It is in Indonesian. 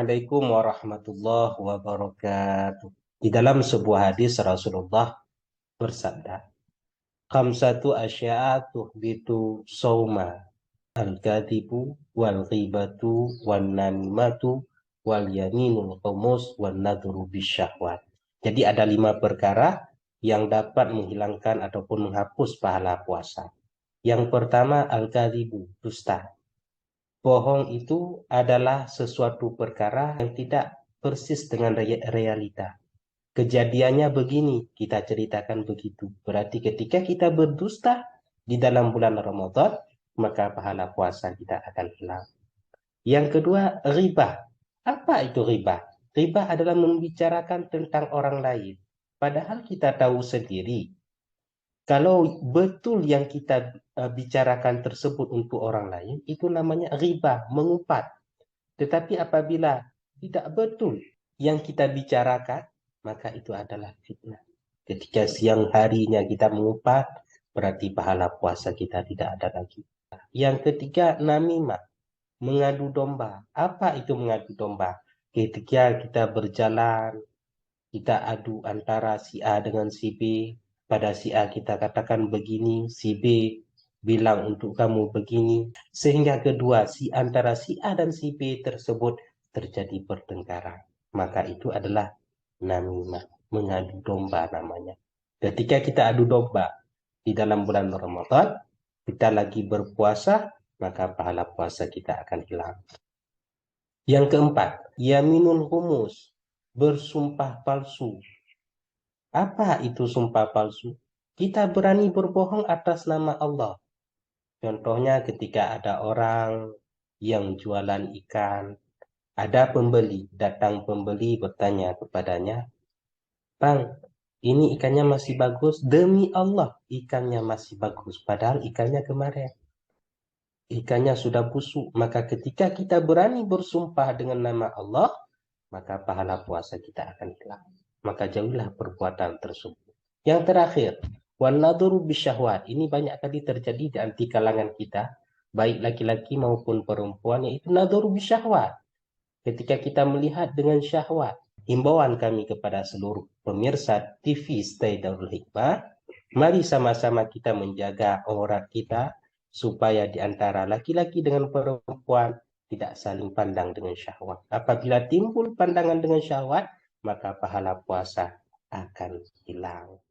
Assalamualaikum warahmatullahi wabarakatuh. Di dalam sebuah hadis Rasulullah bersabda, "Khamsatu asya'a tuhbitu sawma, al-kadhibu wal ghibatu wan namimatu wal yaminul khumus wan nadhru bisyahwat." Jadi ada 5 perkara yang dapat menghilangkan ataupun menghapus pahala puasa. Yang pertama al-kadhibu, dusta. Bohong itu adalah sesuatu perkara yang tidak persis dengan realita. Kejadiannya begini, kita ceritakan begitu. Berarti ketika kita berdusta di dalam bulan Ramadan, maka pahala puasa kita akan hilang. Yang kedua, riba. Apa itu riba? Riba adalah membicarakan tentang orang lain. Padahal kita tahu sendiri, kalau betul yang kita bicarakan tersebut untuk orang lain, itu namanya riba, mengupat. Tetapi apabila tidak betul yang kita bicarakan, maka itu adalah fitnah. Ketika siang harinya kita mengupat, berarti pahala puasa kita tidak ada lagi. Yang ketiga, namimah, mengadu domba. Apa itu mengadu domba? Ketika kita berjalan, kita adu antara si A dengan si B. Pada si A kita katakan begini, si B bilang untuk kamu begini. Sehingga kedua, antara si A dan si B tersebut terjadi pertengkaran. Maka itu adalah namimah, mengadu domba namanya. Ketika kita adu domba di dalam bulan Ramadan, kita lagi berpuasa, maka pahala puasa kita akan hilang. Yang keempat, yaminul humus, bersumpah palsu. Apa itu sumpah palsu? Kita berani berbohong atas nama Allah. Contohnya ketika ada orang yang jualan ikan, ada pembeli, datang pembeli bertanya kepadanya, "Bang, ini ikannya masih bagus?" Demi Allah, ikannya masih bagus. Padahal ikannya kemarin, ikannya sudah busuk. Maka ketika kita berani bersumpah dengan nama Allah, maka pahala puasa kita akan hilang. Maka jauhilah perbuatan tersebut. Yang terakhir, wan nadhuru bisyahwat. Ini banyak kali terjadi di anti kalangan kita, baik laki-laki maupun perempuan, yaitu nadhuru bisyahwat. Ketika kita melihat dengan syahwat, himbauan kami kepada seluruh pemirsa TV Stay Darul Hikmah, mari sama-sama kita menjaga aurat kita, supaya di antara laki-laki dengan perempuan tidak saling pandang dengan syahwat. Apabila timbul pandangan dengan syahwat, maka pahala puasa akan hilang.